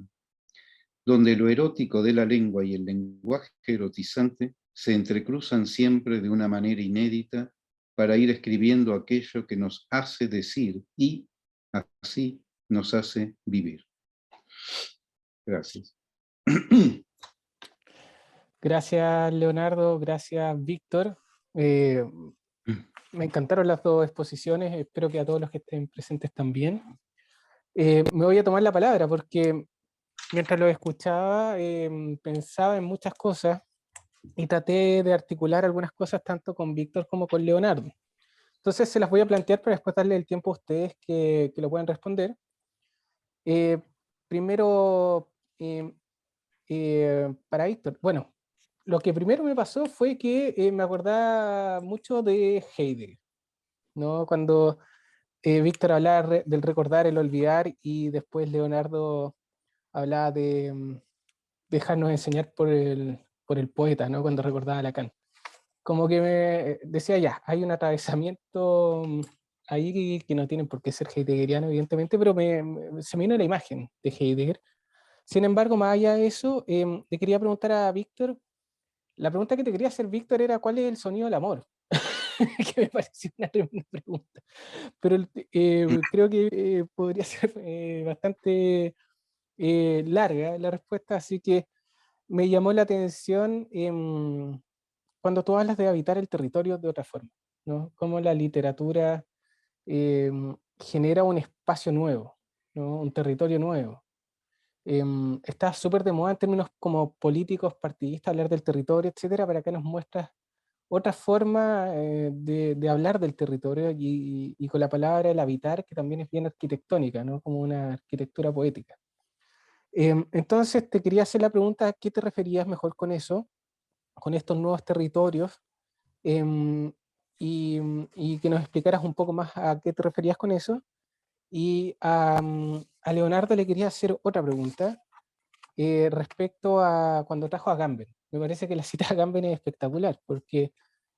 Donde lo erótico de la lengua y el lenguaje erotizante se entrecruzan siempre de una manera inédita para ir escribiendo aquello que nos hace decir y así nos hace vivir. Gracias. Gracias, Leonardo. Gracias, Víctor. Me encantaron las dos exposiciones. Espero que a todos los que estén presentes también. Me voy a tomar la palabra porque mientras lo escuchaba pensaba en muchas cosas y traté de articular algunas cosas tanto con Víctor como con Leonardo. Entonces se las voy a plantear para después darle el tiempo a ustedes que lo puedan responder. Primero, para Víctor, bueno, lo que primero me pasó fue que me acordaba mucho de Heidegger, ¿no? Cuando Víctor hablaba del recordar, el olvidar, y después Leonardo hablaba de dejarnos enseñar por el poeta, ¿no? Cuando recordaba a Lacan. Como que me decía, ya, hay un atravesamiento ahí que no tienen por qué ser heideggeriano, evidentemente, pero se me vino la imagen de Heidegger. Sin embargo, más allá de eso, le quería preguntar a Víctor, la pregunta que te quería hacer, Víctor, era ¿cuál es el sonido del amor? Que me pareció una tremenda pregunta. Pero creo que podría ser bastante larga la respuesta, así que me llamó la atención cuando tú hablas de habitar el territorio de otra forma, ¿no? Cómo la literatura genera un espacio nuevo, ¿no? Un territorio nuevo. Está súper de moda en términos como políticos, partidistas, hablar del territorio, etcétera, pero acá nos muestras otra forma de hablar del territorio y con la palabra el habitar, que también es bien arquitectónica, ¿no? Como una arquitectura poética. Entonces te quería hacer la pregunta, ¿a qué te referías mejor con eso, con estos nuevos territorios? Em, y que nos explicaras un poco más a qué te referías con eso. Y a Leonardo le quería hacer otra pregunta respecto a cuando trajo a Gamben. Me parece que la cita de Gamben es espectacular, porque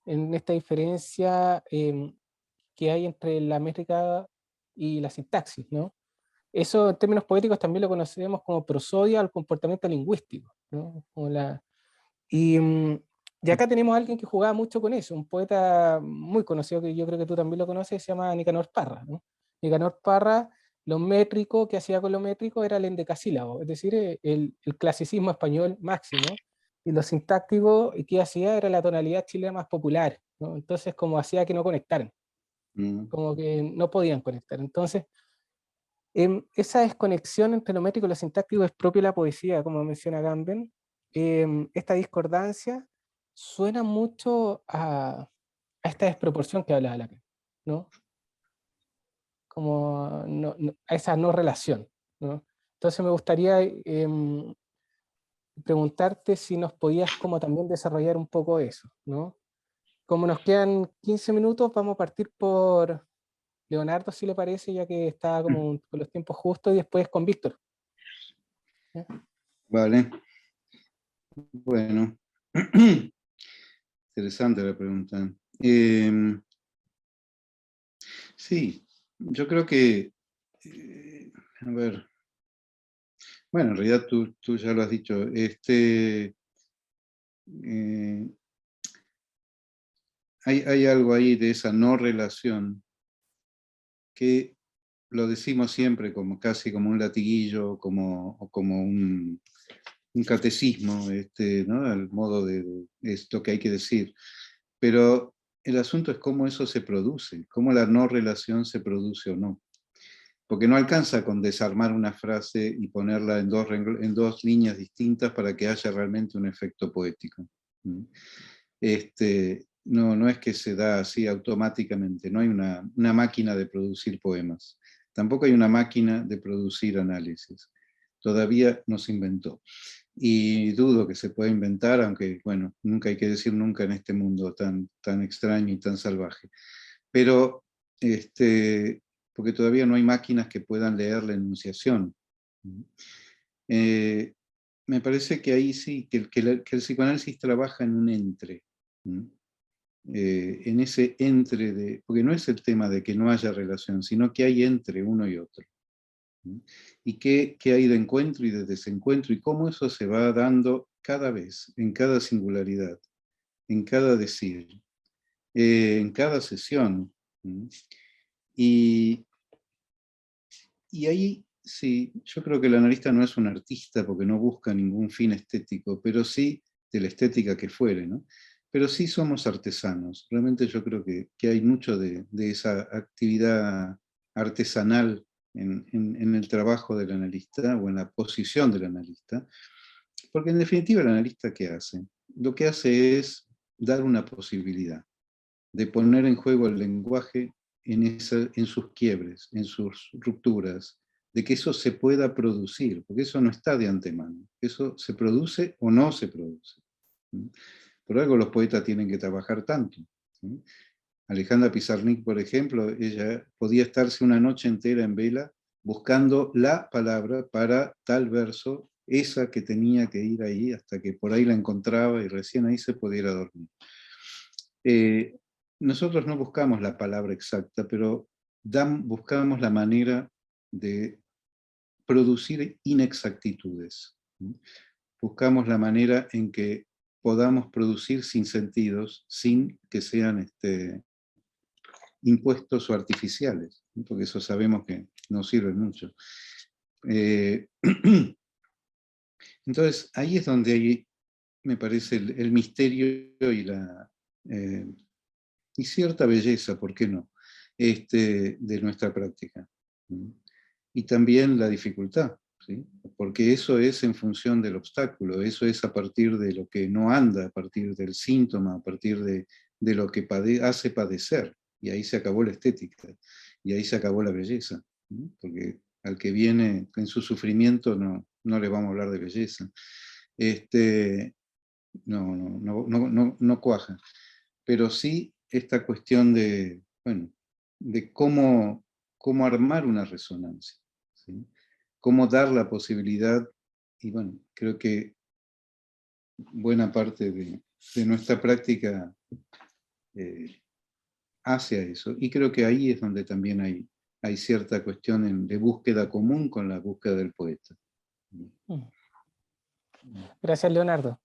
en esta diferencia que hay entre la métrica y la sintaxis, ¿no? Eso en términos poéticos también lo conocemos como prosodia al comportamiento lingüístico, ¿no? Como y, y acá tenemos a alguien que jugaba mucho con eso, un poeta muy conocido que yo creo que tú también lo conoces, se llama Nicanor Parra, ¿no? Nicanor Parra, lo métrico que hacía con lo métrico era el endecasílabo, es decir, el clasicismo español máximo, y lo sintáctico que hacía era la tonalidad chilena más popular, ¿no? Entonces como hacía que no conectaran, como que no podían conectar. Entonces, esa desconexión entre lo métrico y lo sintáctico es propia de la poesía, como menciona Gamben. Esta discordancia suena mucho a esta desproporción que hablaba Lacan, ¿no? Como a esa no relación, ¿no? Entonces me gustaría preguntarte si nos podías como también desarrollar un poco eso, ¿no? Como nos quedan 15 minutos, vamos a partir por Leonardo, si le parece, ya que está como con los tiempos justos, y después con Víctor. ¿Ya? Vale, bueno. Interesante la pregunta. Sí, yo creo que, a ver, bueno, en realidad tú ya lo has dicho, hay algo ahí de esa no relación que lo decimos siempre como casi como un latiguillo o como un catecismo, ¿no? Al modo de esto que hay que decir. Pero el asunto es cómo eso se produce, cómo la no relación se produce o no. Porque no alcanza con desarmar una frase y ponerla en dos líneas distintas para que haya realmente un efecto poético. No es que se da así automáticamente, no hay una máquina de producir poemas. Tampoco hay una máquina de producir análisis. Todavía no se inventó. Y dudo que se pueda inventar, aunque, bueno, nunca hay que decir nunca en este mundo tan extraño y tan salvaje. Pero, porque todavía no hay máquinas que puedan leer la enunciación. Me parece que ahí sí, que el psicoanálisis trabaja en un entre. En ese entre porque no es el tema de que no haya relación, sino que hay entre uno y otro. Y qué hay de encuentro y de desencuentro, y cómo eso se va dando cada vez, en cada singularidad, en cada decir, en cada sesión. Y ahí sí, yo creo que el analista no es un artista porque no busca ningún fin estético, pero sí de la estética que fuere, ¿no? Pero sí somos artesanos. Realmente yo creo que hay mucho de esa actividad artesanal en el trabajo del analista o en la posición del analista, porque en definitiva el analista ¿qué hace? Lo que hace es dar una posibilidad de poner en juego el lenguaje en sus quiebres, en sus rupturas, de que eso se pueda producir, porque eso no está de antemano, eso se produce o no se produce. Por algo los poetas tienen que trabajar tanto. ¿Sí? Alejandra Pizarnik, por ejemplo, ella podía estarse una noche entera en vela buscando la palabra para tal verso, esa que tenía que ir ahí, hasta que por ahí la encontraba y recién ahí se pudiera dormir. Nosotros no buscamos la palabra exacta, pero buscamos la manera de producir inexactitudes. Buscamos la manera en que podamos producir sinsentidos sin que sean impuestos o artificiales, ¿no? Porque eso sabemos que no sirve mucho. Entonces, ahí es donde hay, me parece, el misterio y cierta belleza, ¿por qué no?, de nuestra práctica. Y también la dificultad, ¿sí? Porque eso es en función del obstáculo, eso es a partir de lo que no anda, a partir del síntoma, a partir de lo que hace padecer. Y ahí se acabó la estética, y ahí se acabó la belleza, ¿no? Porque al que viene en su sufrimiento no le vamos a hablar de belleza. No cuaja. Pero sí esta cuestión de, bueno, de cómo armar una resonancia, ¿sí? Cómo dar la posibilidad, y bueno, creo que buena parte de nuestra práctica hacia eso, y creo que ahí es donde también hay cierta cuestión de búsqueda común con la búsqueda del poeta. Gracias, Leonardo.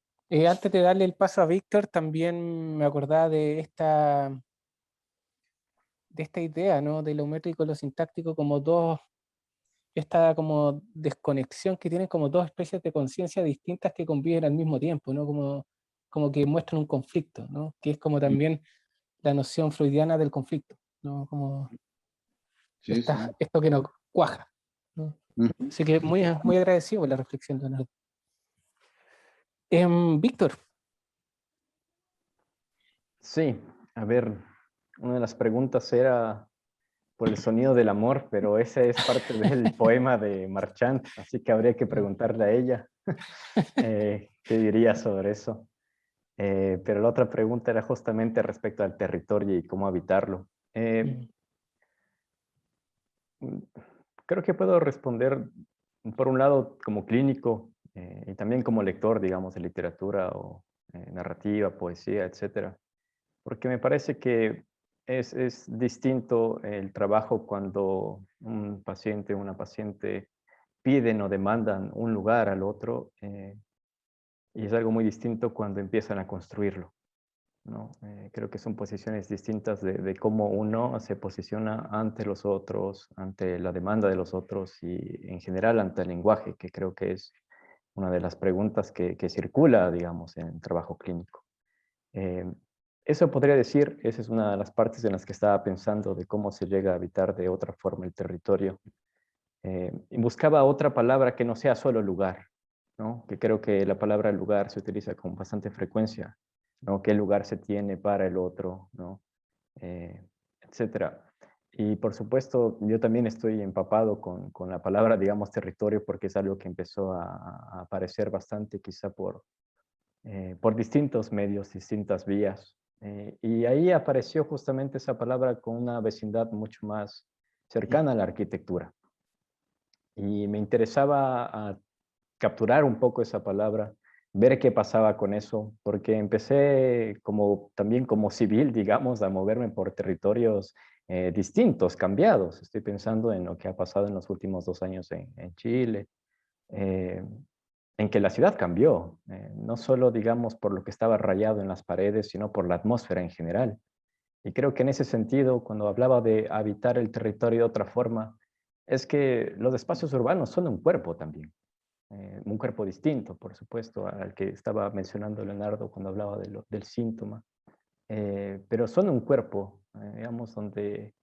Antes de darle el paso a Víctor, también me acordaba de esta idea, ¿no?, de lo métrico y lo sintáctico como esta como desconexión que tienen como dos especies de conciencia distintas que conviven al mismo tiempo, ¿no? Como que muestran un conflicto, ¿no? Que es como también la noción freudiana del conflicto, ¿no? Como Sí, sí. esto que no cuaja, ¿no? Así que muy agradecido por la reflexión, Leonardo. Víctor. Sí, a ver, una de las preguntas era por el sonido del amor, pero esa es parte del poema de Marchand, así que habría que preguntarle a ella qué diría sobre eso. Pero la otra pregunta era justamente respecto al territorio y cómo habitarlo. Creo que puedo responder, por un lado, como clínico y también como lector, digamos, de literatura o narrativa, poesía, etcétera. Porque me parece que es distinto el trabajo cuando un paciente o una paciente piden o demandan un lugar al otro, y es algo muy distinto cuando empiezan a construirlo, ¿no? Creo que son posiciones distintas de cómo uno se posiciona ante los otros, ante la demanda de los otros y en general ante el lenguaje, que creo que es una de las preguntas que circula, digamos, en el trabajo clínico. Eso podría decir, esa es una de las partes en las que estaba pensando de cómo se llega a habitar de otra forma el territorio. Y buscaba otra palabra que no sea solo lugar, ¿no? Que creo que la palabra lugar se utiliza con bastante frecuencia, ¿no? ¿Qué lugar se tiene para el otro, ¿no? Etcétera. Y por supuesto, yo también estoy empapado con la palabra, digamos, territorio, porque es algo que empezó a aparecer bastante, quizá por distintos medios, distintas vías. Y ahí apareció justamente esa palabra con una vecindad mucho más cercana a la arquitectura. Y me interesaba capturar un poco esa palabra, ver qué pasaba con eso, porque empecé también como civil, digamos, a moverme por territorios distintos, cambiados. Estoy pensando en lo que ha pasado en los últimos 2 años en Chile, en que la ciudad cambió, no solo, digamos, por lo que estaba rayado en las paredes, sino por la atmósfera en general. Y creo que en ese sentido, cuando hablaba de habitar el territorio de otra forma, es que los espacios urbanos son un cuerpo también, un cuerpo distinto, por supuesto, al que estaba mencionando Leonardo cuando hablaba del síntoma, pero son un cuerpo, digamos, donde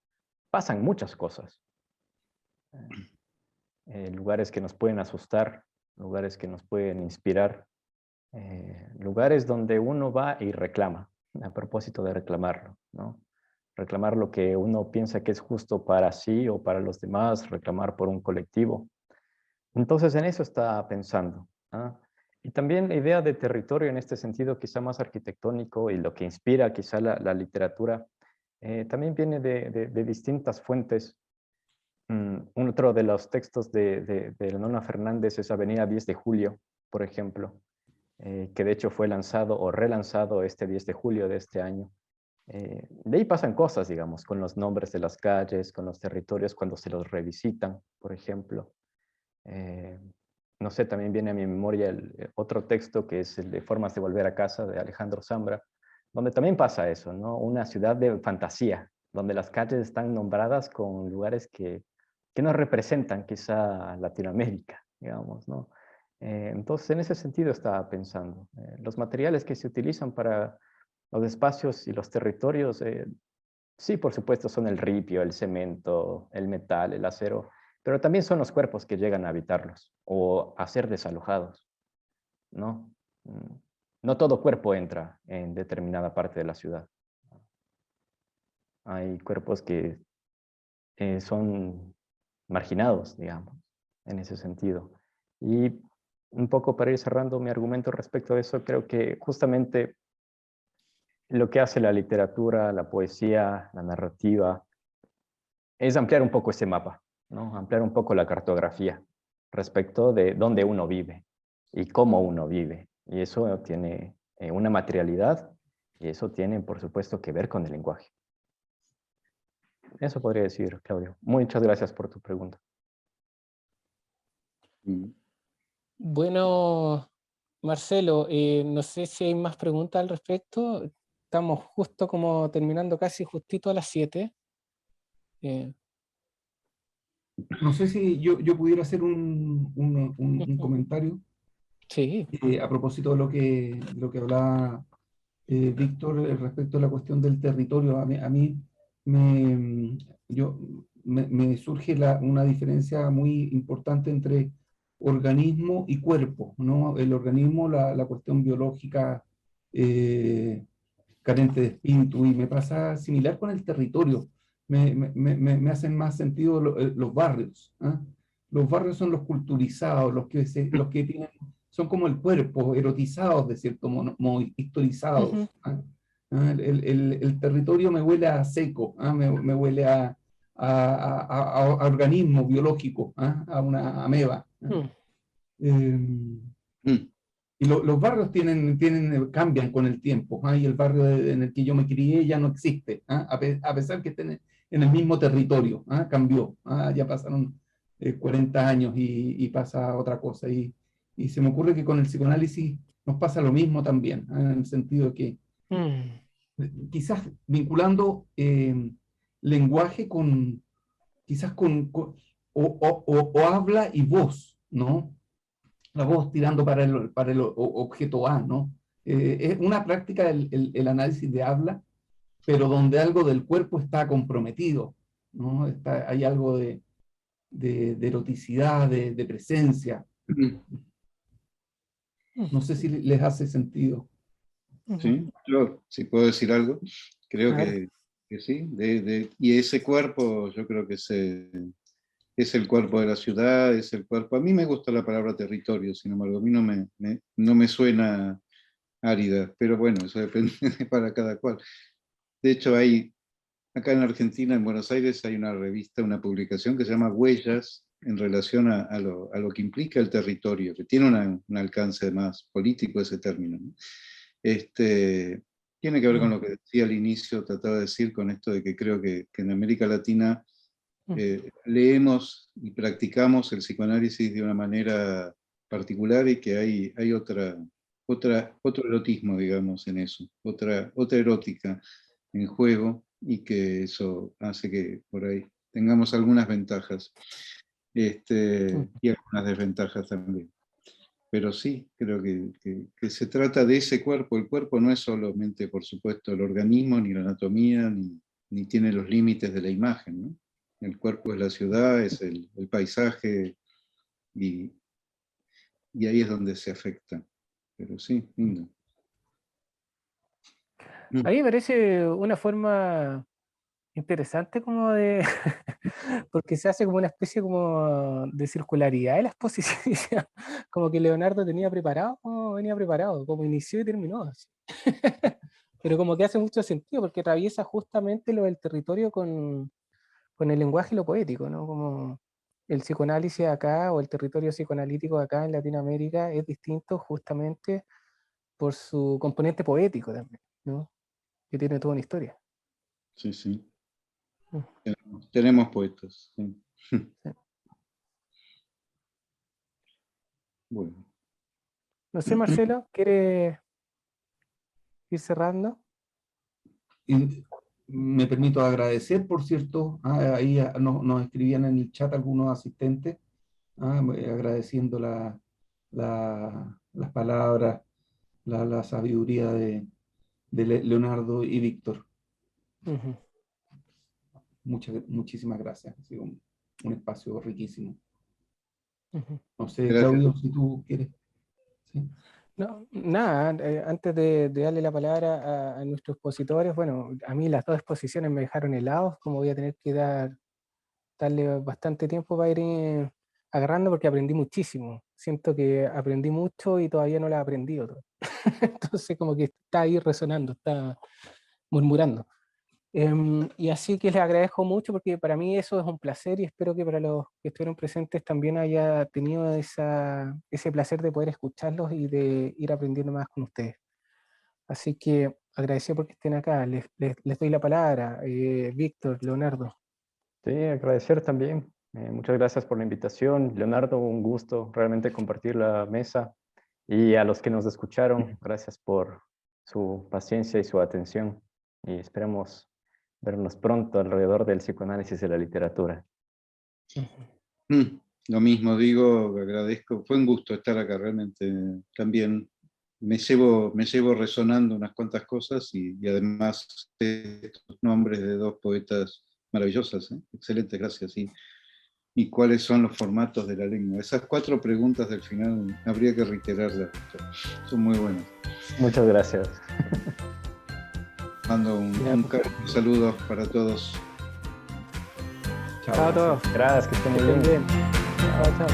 pasan muchas cosas. Lugares que nos pueden asustar, lugares que nos pueden inspirar, lugares donde uno va y reclama, a propósito de reclamarlo, ¿no? reclamar lo que uno piensa que es justo para sí o para los demás, reclamar por un colectivo. Entonces en eso estaba pensando. ¿Ah? Y también la idea de territorio en este sentido quizá más arquitectónico y lo que inspira quizá la literatura también viene de distintas fuentes. Otro de los textos de Nona Fernández es Avenida 10 de Julio, por ejemplo, que de hecho fue lanzado o relanzado este 10 de julio de este año. De ahí pasan cosas, digamos, con los nombres de las calles, con los territorios cuando se los revisitan, por ejemplo. Eh, no sé, también viene a mi memoria otro texto que es el de Formas de Volver a Casa de Alejandro Zambra, donde también pasa eso, ¿no? Una ciudad de fantasía, donde las calles están nombradas con lugares que no representan quizá Latinoamérica, digamos, ¿no? Entonces, en ese sentido estaba pensando. Los materiales que se utilizan para los espacios y los territorios, sí, por supuesto, son el ripio, el cemento, el metal, el acero, pero también son los cuerpos que llegan a habitarlos o a ser desalojados, ¿no? No todo cuerpo entra en determinada parte de la ciudad. Hay cuerpos que son marginados, digamos, en ese sentido. Y un poco para ir cerrando mi argumento respecto a eso, creo que justamente lo que hace la literatura, la poesía, la narrativa, es ampliar un poco ese mapa, ¿no? Ampliar un poco la cartografía respecto de dónde uno vive y cómo uno vive. Y eso tiene una materialidad y eso tiene, por supuesto, que ver con el lenguaje. Eso podría decir, Claudio. Muchas gracias por tu pregunta. Bueno, Marcelo, no sé si hay más preguntas al respecto. Estamos justo como terminando casi justito a las 7. No sé si yo pudiera hacer un comentario Sí. a propósito de lo que hablaba Víctor, respecto a la cuestión del territorio. A mí me surge una diferencia muy importante entre organismo y cuerpo, ¿no? El organismo, la cuestión biológica carente de espíritu, y me pasa similar con el territorio. Me hacen más sentido los barrios. ¿Ah? Los barrios son los culturizados, los que tienen, son como el cuerpo, erotizados de cierto modo, historizados. ¿Ah? ¿Ah? El territorio me huele a seco, ¿ah? Me huele a organismo biológico, ¿ah? A una ameba. ¿Ah? Y los barrios cambian con el tiempo, ¿ah? Y el barrio en el que yo me crié ya no existe, ¿ah? A pesar que estén en el mismo territorio, ¿ah? Cambió, ¿ah? Ya pasaron 40 años y pasa otra cosa. Y se me ocurre que con el psicoanálisis nos pasa lo mismo también, ¿ah? En el sentido de que quizás vinculando lenguaje con, quizás o habla y voz, ¿no? La voz tirando para el objeto A, ¿no? Es una práctica el análisis de habla, pero donde algo del cuerpo está comprometido, ¿no? Hay algo de eroticidad, de presencia. No sé si les hace sentido. Sí, yo, si puedo decir algo, creo Claro. que sí. Y ese cuerpo, yo creo que es el cuerpo de la ciudad, es el cuerpo. A mí me gusta la palabra territorio, sin embargo, a mí no me suena árida, pero bueno, eso depende para cada cual. De hecho, acá en Argentina, en Buenos Aires, hay una revista, una publicación que se llama Huellas, en relación a lo que implica el territorio, que tiene un alcance más político ese término, ¿no? Tiene que ver con lo que decía al inicio, trataba de decir con esto de que creo que en América Latina leemos y practicamos el psicoanálisis de una manera particular, y que hay otro erotismo, digamos, en eso, otra erótica en juego, y que eso hace que por ahí tengamos algunas ventajas y algunas desventajas también. Pero sí, creo que se trata de ese cuerpo. El cuerpo no es solamente, por supuesto, el organismo, ni la anatomía, ni tiene los límites de la imagen, ¿no? El cuerpo es la ciudad, es el paisaje, y ahí es donde se afecta. Pero sí, lindo. A mí me parece una forma interesante como de, porque se hace como una especie como de circularidad de la exposición, como que Leonardo tenía preparado, como venía preparado, como inició y terminó así. Pero como que hace mucho sentido, porque atraviesa justamente lo del territorio con el lenguaje y lo poético, ¿no? Como el psicoanálisis acá o el territorio psicoanalítico acá en Latinoamérica es distinto justamente por su componente poético también, ¿no? Que tiene toda una historia. Sí, sí. Mm. Tenemos poetas. Sí. Sí. Bueno. No sé, Marcelo, ¿quieres ir cerrando? Y me permito agradecer, por cierto, ahí nos escribían en el chat algunos asistentes, agradeciendo las palabras, la sabiduría de Leonardo y Víctor. Ujú. Muchísimas gracias. Ha sido un espacio riquísimo. Ujú. No sé, Gracias. Claudio, si tú quieres. ¿Sí? No, nada, antes de darle la palabra a nuestros expositores, bueno, a mí las dos exposiciones me dejaron helados, como voy a tener que darle bastante tiempo para ir agarrando porque aprendí muchísimo. Siento que aprendí mucho y todavía no lo he aprendido todo. Entonces como que está ahí resonando, está murmurando. Y así que les agradezco mucho porque para mí eso es un placer y espero que para los que estuvieron presentes también haya tenido ese placer de poder escucharlos y de ir aprendiendo más con ustedes. Así que agradecido porque estén acá. Les doy la palabra, Víctor, Leonardo. Sí, agradecer también. Muchas gracias por la invitación. Leonardo, un gusto realmente compartir la mesa. Y a los que nos escucharon, gracias por su paciencia y su atención. Y esperemos vernos pronto alrededor del psicoanálisis de la literatura. Lo mismo digo, agradezco. Fue un gusto estar acá, realmente. También me llevo resonando unas cuantas cosas y además estos nombres de dos poetas maravillosas. Excelentes, gracias. ¿Y cuáles son los formatos de la lengua? Esas 4 preguntas del final habría que reiterarlas. Son muy buenas. Muchas gracias. Mando un saludo para todos. Chao a todos. Gracias, que estén muy Que estén bien. bien. Chao, chao.